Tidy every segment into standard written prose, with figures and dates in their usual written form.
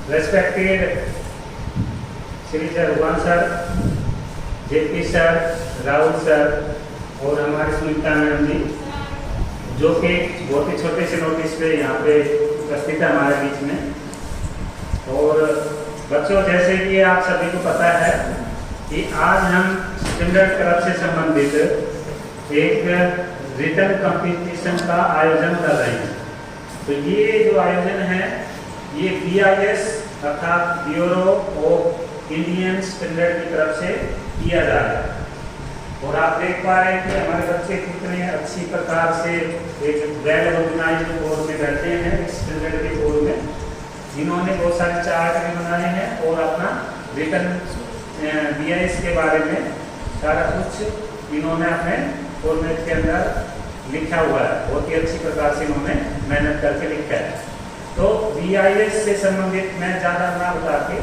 Respected Shri Raghuvan sir, JP sir, Rahul sir और हमारे Sunita madam जी, जो कि बहुत ही छोटे से नोटिस पे यहाँ पे उपस्थित है हमारे बीच में। और बच्चों, जैसे कि आप सभी को पता है कि आज हम स्टैंडर्ड क्लब से संबंधित एक रिटन कंपटीशन का आयोजन कर रहे हैं। तो ये जो आयोजन है ये BIS अर्थात ब्यूरो ऑफ इंडियन स्टैंडर्ड की तरफ से किया जा रहा है। और आप देख पा रहे हैं कि हमारे बच्चे कितने अच्छी प्रकार से एक वेल ऑर्गेनाइज्ड कोर्स में बैठे हैं। स्टैंडर्ड के कोर्स में इन्होंने बहुत सारे चार्ट भी बनाए हैं और अपना रिटन BIS के बारे में सारा कुछ इन्होंने अपने फॉर्मेट के अंदर लिखा हुआ है। बहुत ही अच्छी प्रकार से इन्होंने मेहनत करके लिखा है। तो BIS से संबंधित मैं ज़्यादा ना बता के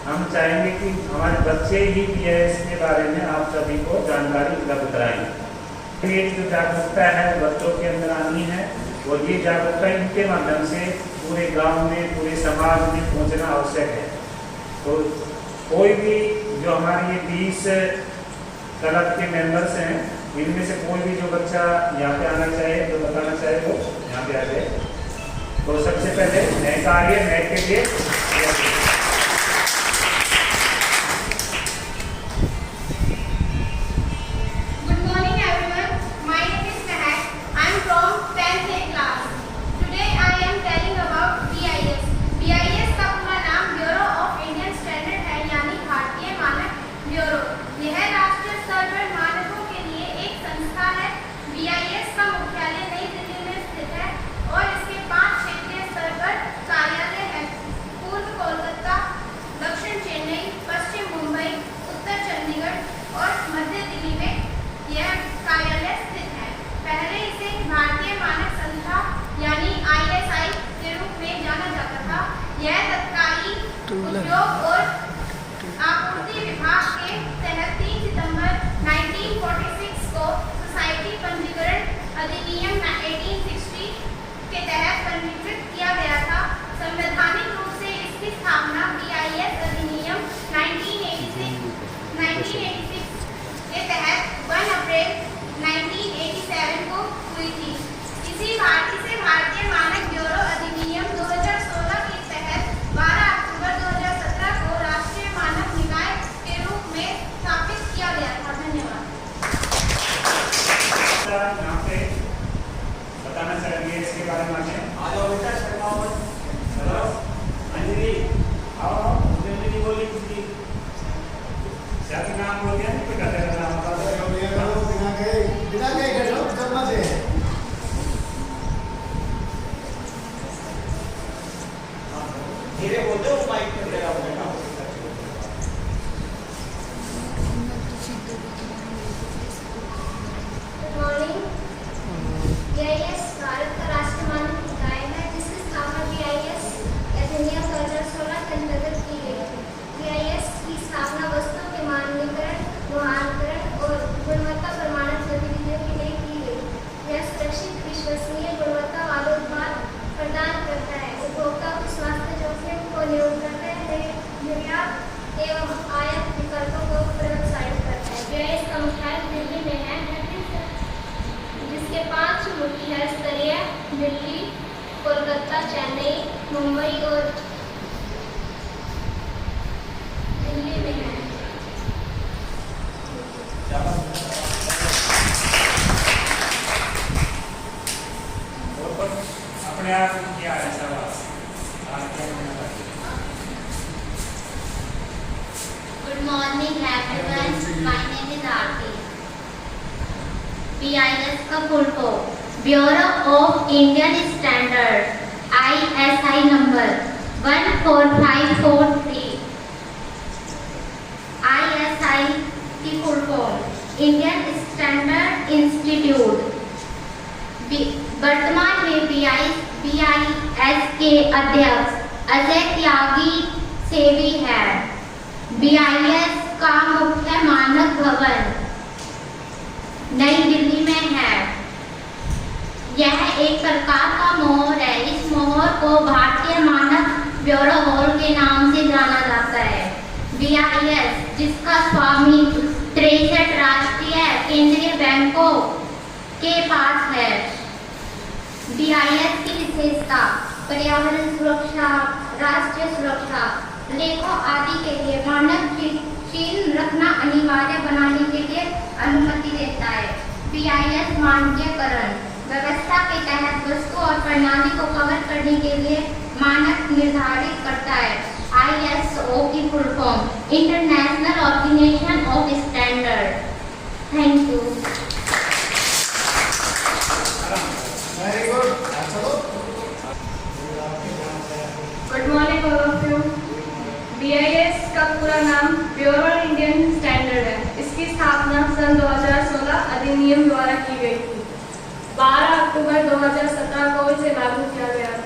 हम चाहेंगे कि हमारे बच्चे ही BIS के बारे में आप सभी को जानकारी उपलब्ध कराएंगे। ये जो जागरूकता है बच्चों के अंदर आनी है और ये जागरूकता इनके माध्यम से पूरे गांव में, पूरे समाज में पहुंचना आवश्यक है। तो कोई भी जो हमारे ये 20 क्लब के मेंबर्स हैं, इनमें से कोई भी जो बच्चा यहाँ पे आना चाहे, जो बताना चाहे, वो यहाँ पे आ जाए। तो सबसे पहले नए कार्य नए के लिए उद्योग और आपूर्ति विभाग के तहत 3 सितंबर 1946 को सोसाइटी पंजीकरण अधिनियम 1860 के तहत पंजीकृत किया गया था। संवैधानिक रूप से इसकी स्थापना BIS अधिनियम 1986 के तहत 1 अप्रैल 1987 को हुई थी। इसे भारतीय मानक ब्यूरो अधिनियम 2016 के तहत 12 अक्टूबर 2017 को राष्ट्रीय मानक निकाय के रूप में स्थापित किया गया था। धन्यवाद। यहाँ पे बताना चाहिए इसके बारे में। आ जाओ बेटा, शर्माओ मत। चलो अंजलि आओ। अंजलि बोली किसी क्या नाम बोल दिया? नहीं पता तेरा नाम बता दो। बिना गए कर लो, जब मजे है। धीरे बोलते हो, माइक में लगा हुआ है। Good morning. BIS भारत का राष्ट्रीय मानक निकाय है जिसकी स्थापना BIS अधिनियम 2016 के अंतर्गत की गई थी। BIS की स्थापना वस्तुओं के मानकीकरण, मुद्रांकन और गुणवत्ता प्रमाणन गतिविधियों के लिए की गई। यह सुरक्षित, विश्वसनीय, गुणवत्ता वाले उत्पाद प्रदान करता है। उपभोक्ता को स्वास्थ्य जोखिम को न्यूनतम निर्यात एवं आयात विकल्पों को प्रोत्साहित करता है। BIS का मुख्यालय दिल्ली में है, जिसके 5 मुख्य स्तरीय दिल्ली, कोलकाता, चेन्नई, मुंबई और दिल्ली में है। अपने आप क्या है सवाल? Good morning everyone. My name is Aarti. BIS का full form bureau of Indian standard ISI number 14543। ISI की full form Indian standard institute. वर्तमान में BIS के अध्यक्ष अजय त्यागी सेवी है। BIS का मुख्य मानक भवन नई दिल्ली में है। यह एक प्रकार का मोहर है। इस मोहर को भारतीय मानक ब्यूरो हॉल के नाम से जाना जाता है। BIS जिसका स्वामित्व 63 राष्ट्रीय केंद्रीय बैंकों के पास है। BIS की विशेषता पर्यावरण सुरक्षा, राष्ट्रीय सुरक्षा, लेखों आदि के लिए मानक चिन्ह रखना अनिवार्य बनाने के लिए अनुमति देता है। BIS मानकीकरण व्यवस्था के तहत वस्तु और प्रणाली को कवर करने के लिए मानक निर्धारित करता है। ISO की full form international organisation of standard. Thank you. Very good. Good morning all of you. BIS का पूरा नाम ब्यूरो इंडियन स्टैंडर्ड है। इसकी स्थापना सन 2016 अधिनियम द्वारा की गई थी। 12 अक्टूबर 2017 को इसे लागू किया गया था।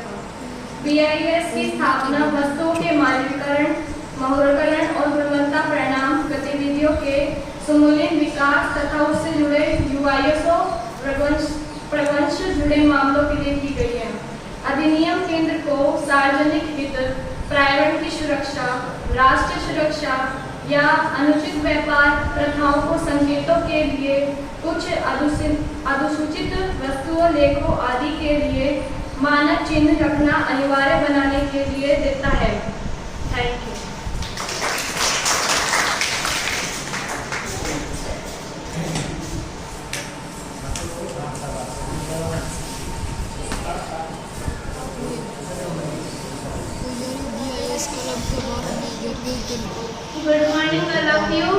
BIS की स्थापना वस्तुओं के मानकीकरण, महोरकरण और गुणवत्ता परिणाम गतिविधियों के समूलित विकास तथा उससे जुड़े UISO प्रवंश जुड़े मामलों के लिए की गई है। अधिनियम केंद्र को सार्वजनिक हित, पर्यावरण की सुरक्षा, राष्ट्रीय सुरक्षा या अनुचित व्यापार प्रथाओं को संकेतों के लिए कुछ अनुसूचित वस्तुओं, लेखों आदि के लिए मानक चिन्ह रखना अनिवार्य बनाने के लिए देता है। Thank you. Good morning all of you.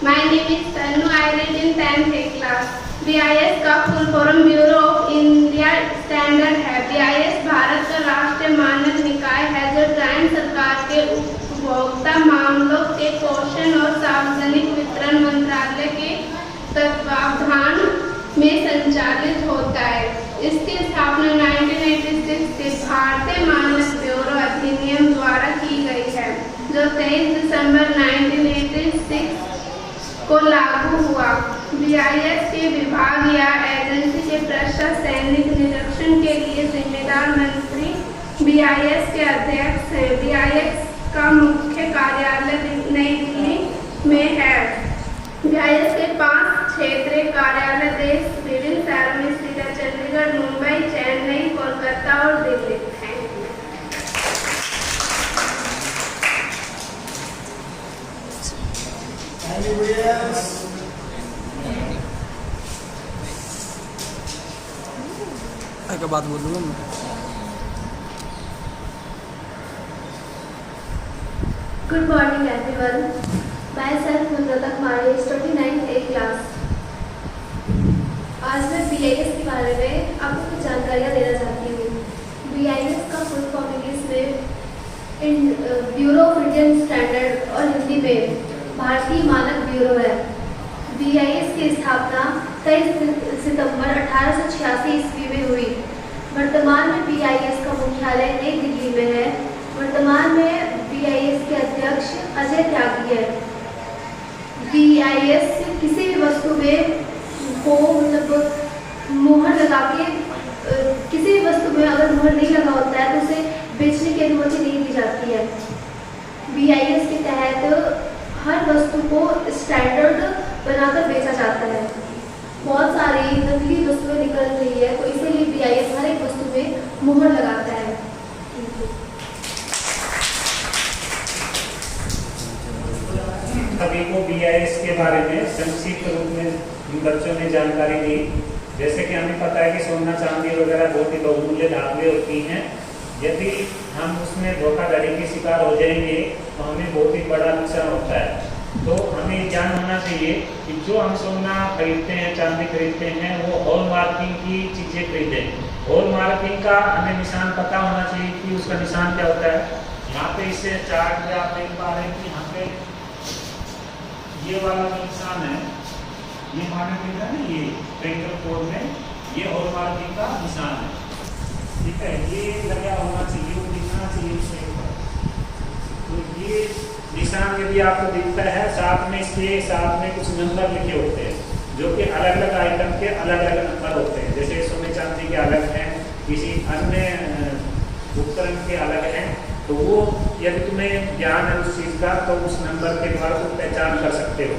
My name is Tanu. I read in 10th A class. BIS का full form bureau of India standard है। BIS भारत का राष्ट्रीय मानक निकाय है जो राज्य सरकार के उपभोक्ता मामलों के पोषण और सार्वजनिक वितरण मंत्रालय के तत्वावधान में संचालित होता है। इसकी स्थापना 1986 के भारतीय मानक ब्यूरो अधिनियम द्वारा की गई है जो 23 दिसंबर 1986 को लागू हुआ। BIS के विभाग या एजेंसी के प्रशासनिक निरीक्षण के लिए जिम्मेदार मंत्री BIS के अध्यक्ष हैं। BIS का मुख्य कार्यालय नई दिल्ली में है। BIS के 5 क्षेत्रीय कार्यालय देश विभिन्न शहरों में स्थित है: चंडीगढ़, मुंबई, चेन्नई, कोलकाता और दिल्ली। एक बात बोलूँगा मैं। Good morning everyone. Myself Nurata Kumari, study 9th A class. आज मैं BIS के बारे में आपको कुछ जानकारियाँ देना चाहती हूँ। BIS का फुल फॉर्म इंग्लिश में ब्यूरो ऑफ इंडियन स्टैंडर्ड और हिंदी में भारतीय मानक ब्यूरो है। BIS की स्थापना 23 सितंबर 1886 ईस्वी में हुई। वर्तमान में BIS का मुख्यालय नई दिल्ली में है। वर्तमान में BIS के अध्यक्ष अजय त्यागी है। BIS किसी भी वस्तु में को मतलब मोहर लगा के किसी भी वस्तु में अगर मोहर नहीं लगा होता है तो उसे बेचने की अनुमति नहीं दी जाती है। BIS के तहत हर वस्तु को स्टैंडर्ड बनाकर बेचा जाता है। बहुत सारी नकली वस्तुएं निकल रही है तो इसीलिए BIS हर एक वस्तु में मोहर लगाता है। सभी को BIS के बारे में संक्षिप्त रूप में बच्चों ने जानकारी दी। जैसे कि हमें पता है कि सोना चांदी वगैरह बहुत ही बहुमूल्य धातुएं होती हैं। यदि हम उसमें धोखाधड़ी के शिकार हो जाएंगे तो हमें बहुत ही बड़ा नुकसान होता है। तो हमें ज्ञान होना चाहिए कि जो हम सोना खरीदते हैं, चांदी खरीदते हैं, वो हॉल मार्किंग की चीज़ें खरीदें। हॉल मार्किंग का हमें निशान पता होना चाहिए कि उसका निशान क्या होता है। यहाँ पे इससे चार्ट पे आप देख पा रहे हैं कि यहाँ पे ये वाला जो निशान है, ये मानक है ना, ये ट्रेंगल कोड में ये हॉल मार्किंग का निशान है। ठीक है, ये लगा होना चाहिए, वो दिखना चाहिए इसे। तो ये निशान यदि आपको दिखता है, साथ में इसके साथ में कुछ नंबर लिखे होते हैं जो कि अलग अलग आइटम के अलग अलग नंबर होते हैं। जैसे सोने चांदी के अलग हैं, किसी अन्य उपकरण के अलग हैं। तो वो यदि तुम्हें ज्ञान है उस चीज़ का तो उस नंबर के द्वारा तुम पहचान कर सकते हो।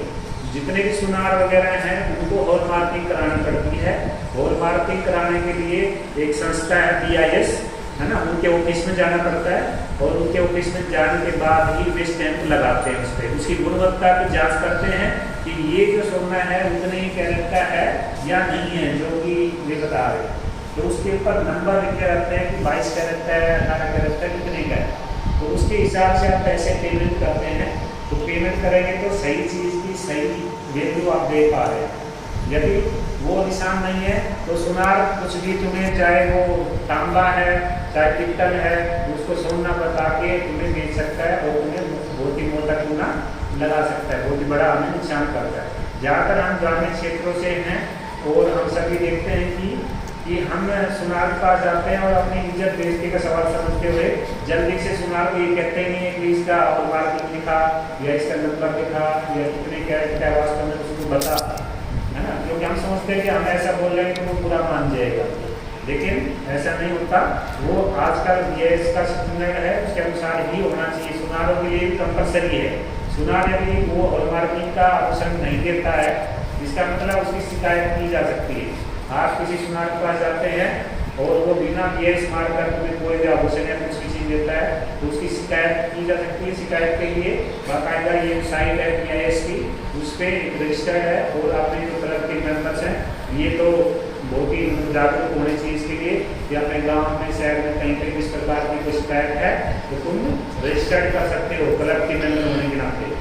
जितने भी सुनार वगैरह हैं उनको हॉल मार्किंग करानी पड़ती है। हॉल मार्किंग कराने के लिए एक संस्था है BIS, है ना, उनके ऑफिस में जाना पड़ता है और उनके ऑफिस में जाने के बाद ही वे स्टैंप लगाते हैं उस पर, उसकी गुणवत्ता की जांच करते हैं कि ये जो सोना है उतने ही कैरेट का है या नहीं है जो कि वे बता रहे हैं। तो उसके ऊपर नंबर लिखे रहते हैं कि 22 कैरेट का है, 18 कैरेट का, कितने का है। तो उसके हिसाब से आप पैसे पेमेंट करते हैं। तो पेमेंट करेंगे तो सही चीज़ की सही वैल्यू आप दे पा रहे हैं। यदि वो निशान नहीं है तो सुनार कुछ भी तुम्हें, चाहे वो तांबा है चाहे पित्तल है, उसको सोना बता के तुम्हें बेच सकता है और तुम्हें बहुत ही मोटा चूना लगा सकता है, बहुत ही बड़ा हमें नुकसान करता है। ज़्यादातर हम ग्रामीण क्षेत्रों से हैं और हम सभी देखते हैं कि हम सुनार के पास जाते हैं और अपनी इज्जत बेइज्जती का सवाल समझते हुए जल्दी से सुनार को ये कहते ही नहीं है कि इसका और मार्किंग लिखा या इसका नंबर लिखा या कितने कैरेट का वास्तव में उसको बता, है ना, क्योंकि हम समझते हैं कि हम ऐसा बोल रहे हैं कि वो पूरा मान जाएगा, लेकिन ऐसा नहीं होता। वो आजकल BIS का स्टैंडर्ड है, उसके अनुसार ही होना चाहिए। सुनारों के लिए भी कंपलसरी है। सुनार यदि वो हॉल मार्किंग का आभूषण नहीं देता है, इसका मतलब उसकी शिकायत की जा सकती है। आप किसी सुनार के पास जाते हैं और वो बिना BIS मार्क कर तुम्हें कोई भी आभूषण या कुछ भी चीज़ देता है तो उसकी शिकायत की जा सकती है। शिकायत के लिए बाकायदा ये साइट है BIS की, उस पर रजिस्टर्ड है और अपने जो क्लब के मेंबर्स हैं ये तो बहुत ही जागरूक होने चाहिए इसके लिए कि अपने गांव में शहर में कहीं पर किस प्रकार की कोई शिकायत है तो तुम रजिस्टर्ड कर सकते हो क्लब के मेंबर होने के नाते,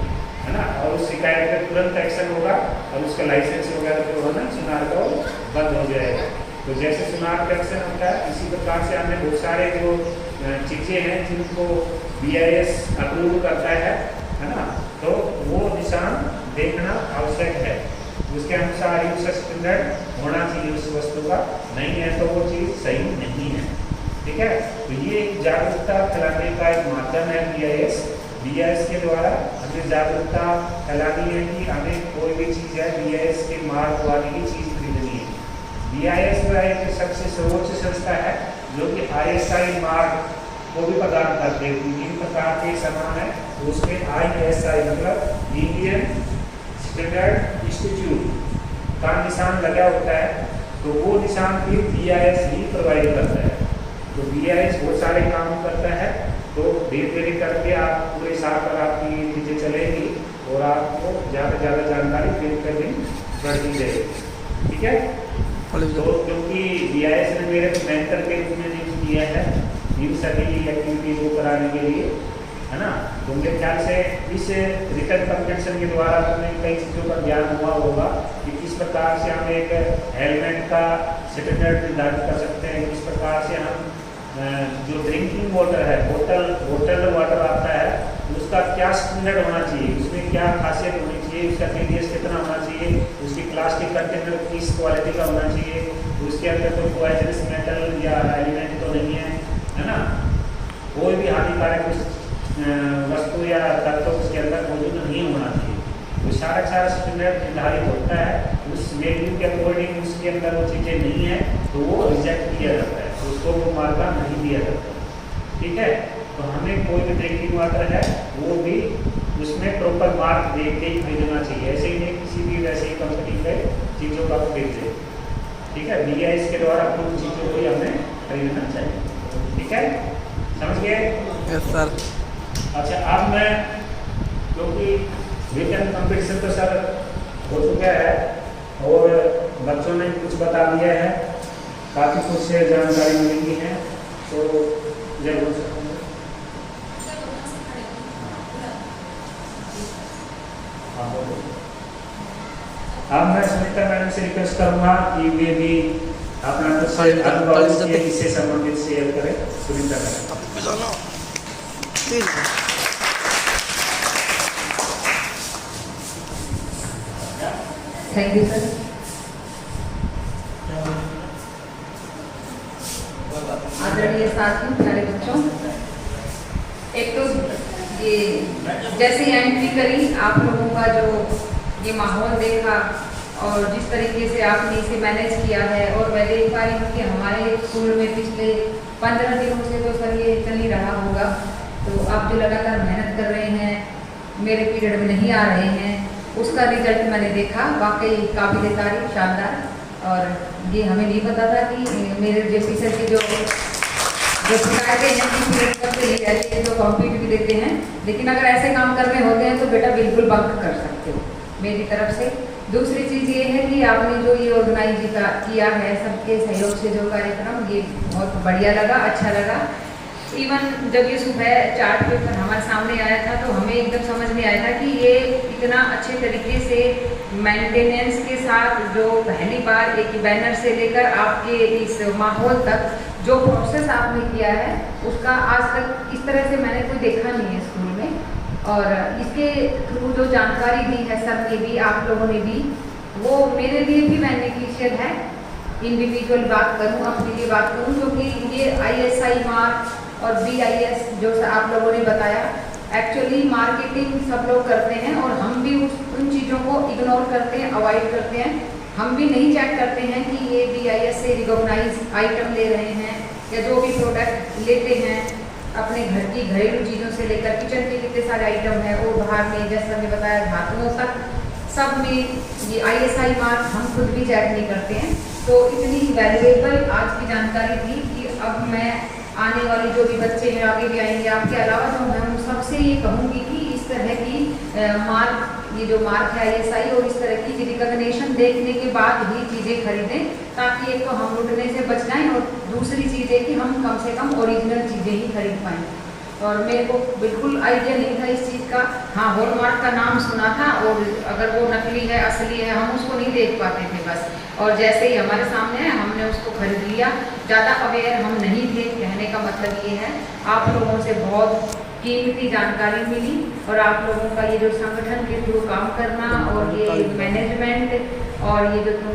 है ना, और उस शिकायत पर तुरंत एक्शन होगा और उसका लाइसेंस वगैरह जो होना सुनार का बंद हो जाएगा। तो जैसे सुनार का एक्शन होता है इसी प्रकार से हमने बहुत सारे जो चीज़ें हैं जिनको BIS अप्रूव करता है ना, तो वो निशान देखना आवश्यक है। उसके अनुसार ही उसका स्टैंडर्ड होना चाहिए उस वस्तु का, नहीं है तो वो चीज़ सही नहीं है। ठीक है, तो ये एक जागरूकता फैलाने का एक माध्यम है BIS के द्वारा हमें जागरूकता फैलानी है कि हमें कोई भी चीज़ है BIS के मार्क वाली ही चीज़ खरीदनी है। BIS जो है एक सबसे सर्वोच्च संस्था है जो कि ISI मार्क को भी प्रदान करते हैं। तीन प्रकार के सामान है, उसमें ISI मतलब इंडियन स्टैंडर्ड इंस्टीट्यूट का निशान लगा होता है, तो वो निशान भी BIS ही प्रोवाइड करता है। तो BIS बहुत सारे काम करता है, तो धीरे धीरे करके आप पूरे साल पर आपकी चीज़ें चलेगी और आपको ज़्यादा से ज़्यादा जानकारी दिन पर दिन बढ़ती जाएगी। ठीक है, तो क्योंकि BIS ने मेरे मेंटर के रूप में नियुक्त किया है इन सभी एक्टिविटीज़ को कराने के लिए, है ना, तो मेरे ख्याल से इस रिटर्न कॉम्पिटिशन के द्वारा तुम्हें कई चीज़ों का ज्ञान हुआ होगा कि किस प्रकार से हम एक हेलमेट का स्टैंडर्ड निर्धारित कर सकते हैं, किस प्रकार से हम जो ड्रिंकिंग वाटर है बोतल वाटर आता है उसका क्या स्टैंडर्ड होना चाहिए, उसमें क्या खासियत होनी चाहिए, उसका TDS कितना होना चाहिए, उसकी प्लास्टिक कंटेनर किस क्वालिटी का होना चाहिए, उसके अंदर कोई पॉइजनस मेटल या एलिमेंट तो नहीं है ना, कोई भी हानिकारक वस्तु या तत्व उसके अंदर मौजूद नहीं होना चाहिए। तो सारा स्टैंडर्ड निर्धारित होता है, उस वैल्यू के अकॉर्डिंग उसके अंदर वो चीज़ें नहीं है तो वो रिजेक्ट किया जाता है, उसको वो मार्का नहीं दिया जाता। ठीक है, तो हमें कोई भी ड्रिंकिंग वाटर है वो भी उसमें प्रॉपर मार्क देख के ही खरीदना चाहिए, ऐसे ही नहीं किसी भी वैसे ही कंपनी पे चीज़ों का खरीदे। ठीक है, BIS के द्वारा अप्रूव चीज़ों को ही हमें खरीदना चाहिए। ठीक है, समझ गए? Yes sir. अच्छा, अब मैं क्योंकि रिटन कंपटीशन तो सर हो चुका है और बच्चों ने कुछ बता दिया है, काफ़ी कुछ से जानकारी मिली है, तो जरूर अब मैं सुनीता मैडम से रिक्वेस्ट करूँगा कि वे भी अपना कुछ अनुभव इससे संबंधित शेयर करें। Sunita madam. Thank you sir. आदरणीय साथियों, प्यारे बच्चों, एक तो ये जैसे एंट्री करी आप लोगों का जो ये माहौल देखा और जिस तरीके से आपने इसे मैनेज किया है, और मैं देख पा रही हूँ कि हमारे स्कूल में पिछले 15 दिनों से तो सर ये चल ही रहा होगा तो आप जो लगातार मेहनत कर रहे हैं, मेरे पीरियड में नहीं आ रहे हैं, उसका रिजल्ट मैंने देखा, वाकई काबिल तारीफ, शानदार। और ये हमें नहीं पता था कि मेरे जेपी सर की जो शिकायतें हैं कि पीरियड कब से ही रहते हैं, तो कॉम्पीट भी देते हैं, लेकिन अगर ऐसे काम करने होते हैं तो बेटा बिल्कुल बंक कर सकते हो मेरी तरफ से। दूसरी चीज़ ये है कि आपने जो ये ऑर्गेनाइज किया है सबके सहयोग से जो कार्यक्रम, ये बहुत बढ़िया लगा, अच्छा लगा। इवन जब ये सुबह चार्ट पेपर हमारे सामने आया था तो हमें एकदम समझ में आया था कि ये इतना अच्छे तरीके से मेंटेनेंस के साथ जो पहली बार एक बैनर से लेकर आपके इस माहौल तक जो प्रोसेस आपने किया है उसका आज तक इस तरह से मैंने कोई देखा नहीं है स्कूल में। और इसके थ्रू जो जानकारी दी है सर ने भी, आप लोगों ने भी, वो मेरे लिए भी बेनिफिशियल है। इंडिविजुअल बात करूँ, अपने लिए बात करूँ, क्योंकि ये ISI मार्क और BIS जो आप लोगों ने बताया, एक्चुअली मार्केटिंग सब लोग करते हैं और हम भी उन चीज़ों को इग्नोर करते हैं, अवॉइड करते हैं। हम भी नहीं चेक करते हैं कि ये BIS से रिकॉग्नाइज आइटम ले रहे हैं या जो भी प्रोडक्ट लेते हैं अपने घर की घरेलू चीज़ों से लेकर किचन के कितने सारे आइटम हैं, और बाहर में जैसा हमने बताया धातुओं तक, सब में ये ISI मार्क हम खुद भी चेक नहीं करते हैं। तो इतनी वैल्यूएबल आज की जानकारी थी कि अब मैं आने वाले जो भी बच्चे हैं, आगे भी आएंगे आपके अलावा, तो मैं उन सबसे ये कहूँगी कि इस तरह की मार्क, ये जो मार्क है ISI, और इस तरह की रिकॉग्निशन देखने के बाद ही चीज़ें खरीदें, ताकि एक तो हम लुटने से बच जाएं और दूसरी चीज़ है कि हम कम से कम ओरिजिनल चीज़ें ही खरीद पाएँ। और मेरे को बिल्कुल आइडिया नहीं था इस चीज़ का। हाँ, हॉलमार्क का नाम सुना था, और अगर वो नकली है असली है हम उसको नहीं देख पाते थे बस, और जैसे ही हमारे सामने है हमने उसको खरीद लिया। ज़्यादा अवेयर हम नहीं थे, कहने का मतलब ये है। आप लोगों से बहुत कीमती जानकारी मिली, और आप लोगों का ये जो संगठन के थ्रू काम करना और ये मैनेजमेंट और ये जो तुम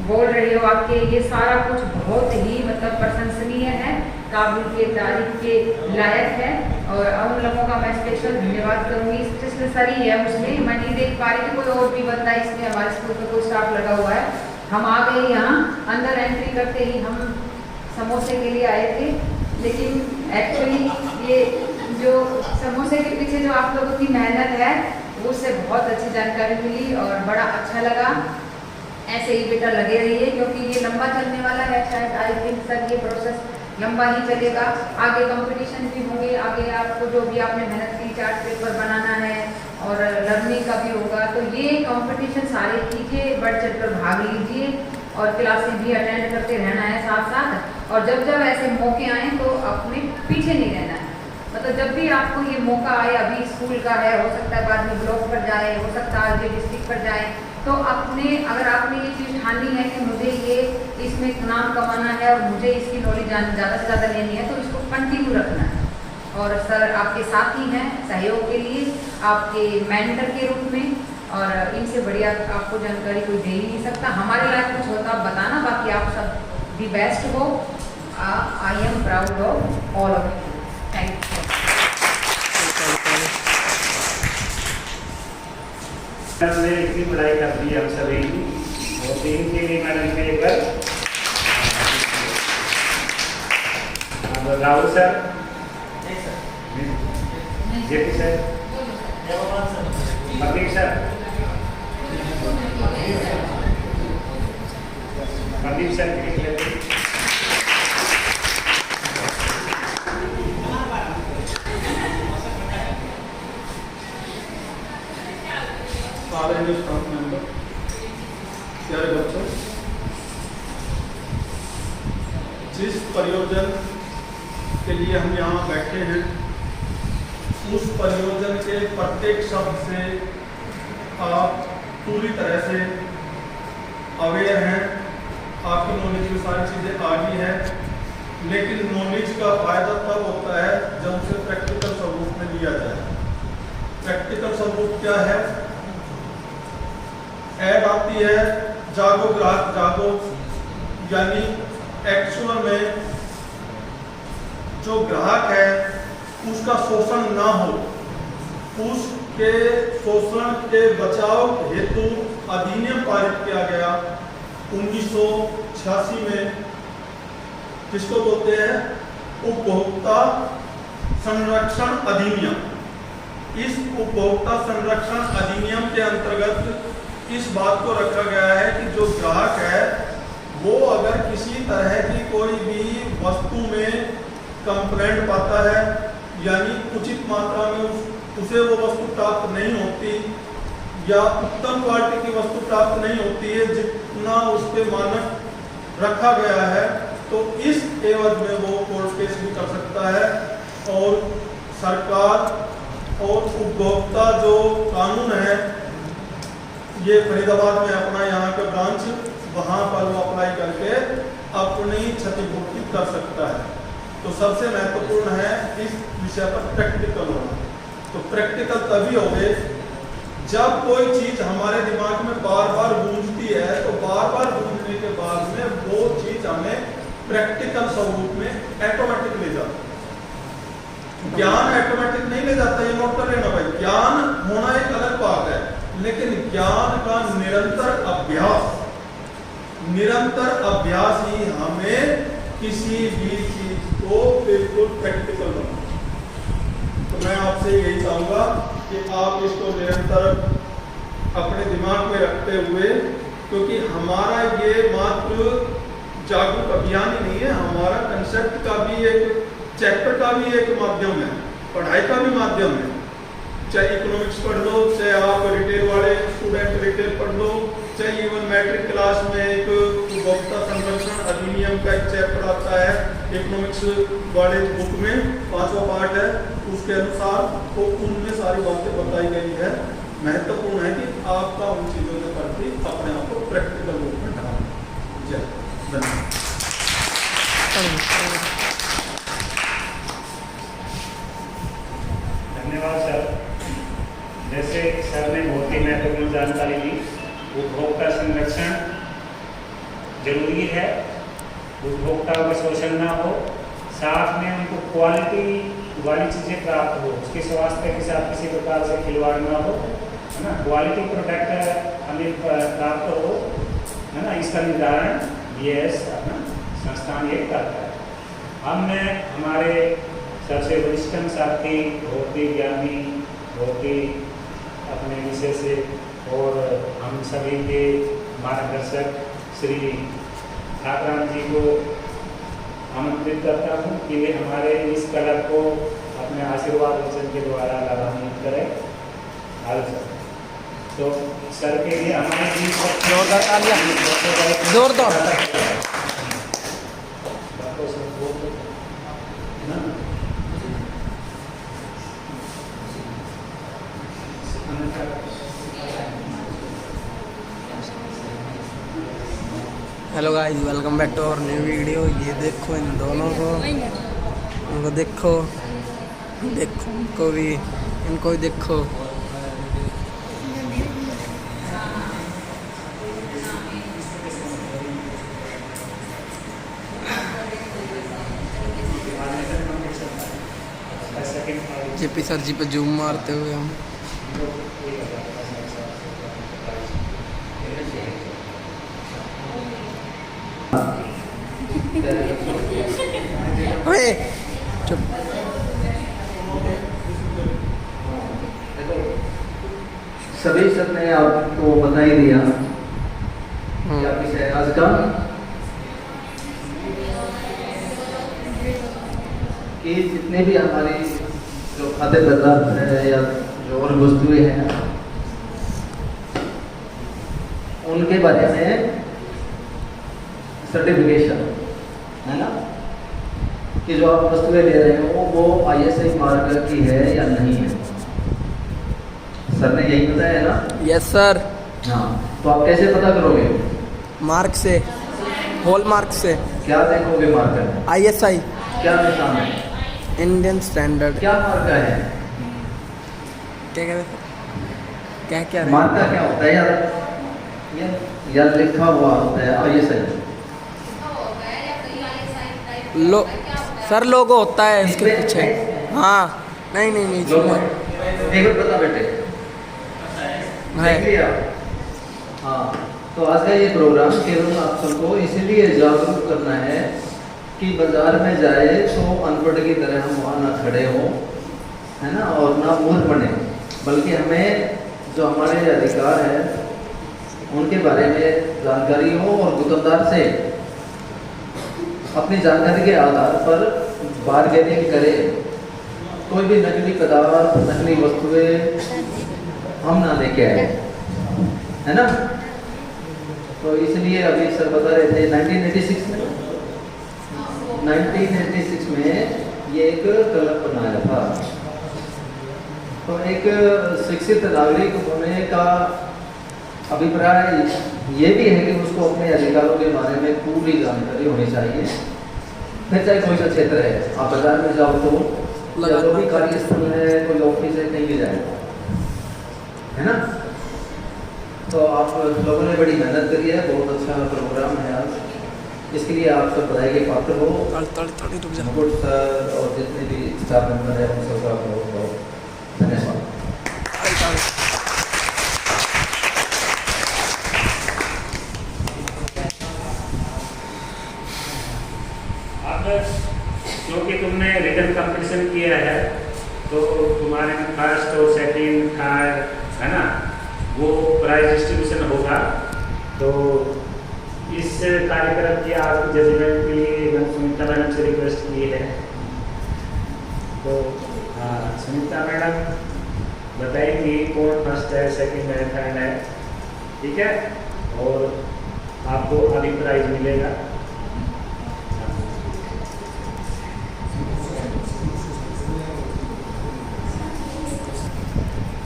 बोल रहे हो आपके, ये सारा कुछ बहुत ही मतलब प्रशंसनीय है, काबिल के तारीफ के लायक है। और उन लोगों का मैं स्पेशल धन्यवाद करूँगी। स्पेशल सर ही है उसमें, मैं नहीं देख पा रही थी, कोई और भी बंदा इसमें हमारे स्कूल में कोई स्टाफ लगा हुआ है। हम आ गए यहाँ, अंदर एंट्री करते ही हम समोसे के लिए आए थे, लेकिन एक्चुअली ये जो समोसे के पीछे जो आप लोगों की मेहनत है उससे बहुत अच्छी जानकारी मिली और बड़ा अच्छा लगा। ऐसे ही बेटा लगे रहिए, क्योंकि ये लंबा चलने वाला है, शायद आई थिंक सर ये प्रोसेस लंबा ही चलेगा। आगे कंपटीशन भी होंगे, आगे आपको जो भी आपने मेहनत की, चार्ट पेपर बनाना है और लर्निंग का भी होगा, तो ये कंपटीशन सारे कीजिए, बढ़ चढ़ कर भाग लीजिए, और क्लासेस भी अटेंड करते रहना है साथ साथ। और जब जब ऐसे मौके आएँ तो अपने पीछे नहीं रहना है, मतलब जब भी आपको ये मौका आए, अभी स्कूल का है, हो सकता है बाद में ब्लॉक पर जाए, हो सकता है आगे डिस्ट्रिक्ट पर जाए, तो अपने अगर आपने ये चीज़ ठानी है कि मुझे ये इसमें नाम कमाना है और मुझे इसकी नॉलेज ज़्यादा से ज़्यादा लेनी है, तो इसको कंटिन्यू रखना है। और सर आपके साथ ही हैं सहयोग के लिए, आपके मेंटर के रूप में, और इनसे बढ़िया आपको जानकारी कोई दे ही नहीं सकता। हमारे लायक कुछ होता आप बताना, बाकी आप सब दी बेस्ट हो। I am proud of all of you. Thank you. हमने इतनी पढ़ाई कर दी हम सभी, और टीम के लिए मैडम ने एक बार Rahul sir, JP sir, Pradeep sir, के लिए स्टाफ मेंबर, प्यारे बच्चों, जिस परियोजन के लिए हम यहाँ बैठे हैं, उस परियोजन के प्रत्येक शब्द से आप पूरी तरह से अवेयर हैं, आपकी नॉलेज में सारी चीज़ें आ गई है, लेकिन नॉलेज का फायदा तब होता है जब उसे प्रैक्टिकल स्वरूप में लिया जाए। प्रैक्टिकल स्वरूप क्या है? ऐड आती है जागो ग्राहक जागो, यानी एक्चुअल में जो ग्राहक है उसका शोषण ना हो, उसके शोषण के बचाव हेतु अधिनियम पारित किया गया 1986 में, जिसको बोलते हैं उपभोक्ता संरक्षण अधिनियम। इस उपभोक्ता संरक्षण अधिनियम के अंतर्गत इस बात को रखा गया है कि जो ग्राहक है वो अगर किसी तरह की कोई भी वस्तु में कंप्लेंट पाता है, यानी उचित मात्रा में उसे वो वस्तु प्राप्त नहीं होती या उत्तम क्वालिटी की वस्तु प्राप्त नहीं होती है जितना उस पे मानक रखा गया है, तो इस एवज में वो कोर्ट केस भी कर सकता है। और सरकार और उपभोक्ता जो कानून है, ये फरीदाबाद में अपना यहाँ का ब्रांच, वहाँ पर वो अप्लाई करके अपनी क्षतिपूर्ति कर सकता है। तो सबसे महत्वपूर्ण है इस विषय पर प्रैक्टिकल होना। तो प्रैक्टिकल तभी होगे जब कोई चीज हमारे दिमाग में बार बार गूंजती है, तो बार बार गूंजने के बाद में वो चीज हमें प्रैक्टिकल स्वरूप में ऑटोमेटिक ले जाती है। ज्ञान ऑटोमेटिक नहीं ले जाता, ये नोट कर लेना भाई। ज्ञान होना एक अलग बात है, लेकिन ज्ञान का निरंतर अभ्यास ही हमें किसी भी चीज को बिल्कुल प्रैक्टिकल बनाए। तो मैं आपसे यही चाहूंगा कि आप इसको निरंतर अपने दिमाग में रखते हुए, क्योंकि हमारा ये मात्र जागरूक अभियान ही नहीं है, हमारा कंसेप्ट का भी एक चैप्टर का भी एक माध्यम है, पढ़ाई का भी माध्यम है। चाहे इकोनॉमिक्स पढ़ लो, चाहे आप रिटेल वाले स्टूडेंट रिटेल पढ़ लो, चाहे इवन मैट्रिक क्लास में एक उपभोक्ता संरक्षण अधिनियम का एक चैप्टर आता है इकोनॉमिक्स वाले बुक में, 5वां पार्ट है, उसके अनुसार तो उनमें सारी बातें बताई गई है। महत्वपूर्ण है कि आपका उन चीज़ों के प्रति अपने आप को प्रैक्टिकल रूप में ढालें। जय धन्यवाद। धन्यवाद सर। जैसे सर ने बहुत ही महत्वपूर्ण जानकारी दी, उपभोक्ता संरक्षण जरूरी है, उपभोक्ताओं का शोषण ना हो, साथ में उनको क्वालिटी वाली चीज़ें प्राप्त हो, उसके स्वास्थ्य के साथ किसी प्रकार से खिलवाड़ ना हो, है ना, क्वालिटी प्रोडक्ट हमें प्राप्त हो, है ना, इसका निर्धारण BIS अपना संस्थान ये करता है। हमने हमारे सबसे वरिष्ठ साथी, बहुत ही ज्ञानी, बहुत ही अपने विषय से और हम सभी के मार्गदर्शक श्री ठाकराम जी को आमंत्रित करता हूँ कि वे हमारे इस कला को अपने आशीर्वाद वचन के द्वारा लाभान्वित करें। तो सर के लिए हमारे जोरदार hello guys, welcome back to our new video. ये देखो इन दोनों को, इनको देखो, देखो इनको भी देखो। जेपी सर जी पे जूम मारते हुए हम चुप। सभी सर ने आपको बता ही दिया क्या विषय है आज का, कि जितने भी हमारी जो खाद्य पदार्थ है या जो और वस्तुएं हैं उनके बारे में सर्टिफिकेशन है ना, कि जो आप वस्तुएं ले रहे हो वो ISI मार्क की है या नहीं है। सर ने यही बताया ना? Yes sir. हाँ, तो आप कैसे पता करोगे? मार्क से, हॉल मार्क से। क्या देखोगे मार्कर? ISI। क्या निशान है? Indian standard. क्या मार्का है? क्या कह रहे थे? क्या मार्का क्या होता है यार? यार लिखा हुआ होता है ISI। लो सर, लोगो होता है इसके पीछे। हाँ, नहीं एक बता बेटे है। हाँ, तो आज का ये प्रोग्राम केवल आप सबको इसीलिए जागरूक करना है कि बाजार में जाए तो अनपढ़ की तरह हम वहाँ ना खड़े हों, है ना, और ना मूर्ख बने, बल्कि हमें जो हमारे अधिकार है उनके बारे में जानकारी हो और दुकानदार से अपनी जानकारी के आधार पर बार्गेनिंग करें। कोई भी नकली पदार्थ, नकली वस्तुएं हम ना लेके आए, है ना। तो इसलिए अभी सर बता रहे थे 1986 में ये एक क्लब बनाया था। तो एक शिक्षित नागरिक होने का अभिप्राय ये भी है कि उसको अपने अधिकारों के बारे में पूरी जानकारी होनी चाहिए। फिर चाहे कोई सा क्षेत्र है, आप बाजार में जाओ तो या जो भी कार्यस्थल है, कोई ऑफिस है, कहीं भी जाए, है ना। तो आप लोगों ने बड़ी मेहनत करी है, बहुत अच्छा प्रोग्राम है आज। इसके लिए आप सब बधाई के पात्र हो। मुकुट सर और जितने भी स्टाफ मेंबर है उन सबका बहुत बहुत धन्यवाद। क्योंकि तुमने रिटन कंपटीशन किया है तो तुम्हारे फर्स्ट और सेकंड थर्ड, है ना, वो प्राइज डिस्ट्रीब्यूशन होगा। तो इस कार्यक्रम की आज जजमेंट के लिए मैंने सुनीता मैडम से रिक्वेस्ट की है। तो हाँ, सुनीता मैडम बताएंगी कौन फर्स्ट है, सेकंड है, थर्ड है, ठीक है, और आपको अभी प्राइज मिलेगा।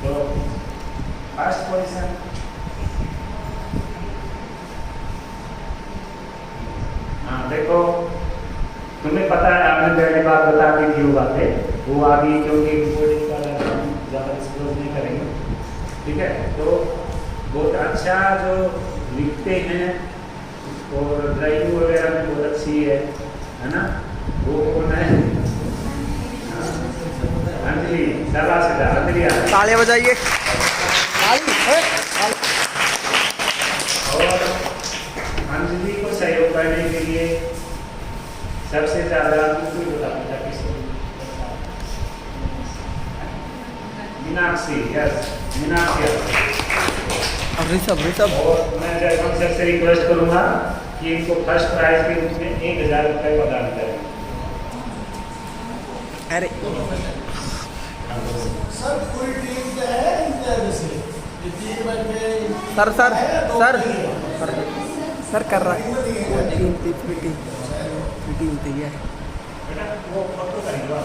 तो फर्स्ट पोजीशन हाँ, देखो तुम्हें पता है, आपने पहली बात बता दी थी वो बातें, वो आगे क्योंकि रिपोर्टिंग का ज़्यादा डिस्क्लोज नहीं करेंगे, ठीक है। तो बहुत अच्छा जो लिखते हैं और ड्राइविंग वगैरह में बहुत अच्छी है ना, वो कौन है? अंजलि, शाबाश बेटा, अंजलि आ। तालियां बजाइए। और अंजलि को सहयोग करने के लिए सबसे ज़्यादा मीनाक्षी, यस मीनाक्षी। और मैं जयराम सर से रिक्वेस्ट करूँगा कि इनको फर्स्ट प्राइज के रूप में 1000 रुपये प्रदान करें। अरे सर पूरी टीम क्या है इंडिया से? सर सर सर सर कर रहा है टीम तैयार। बेटा वो फोटो करेंगे।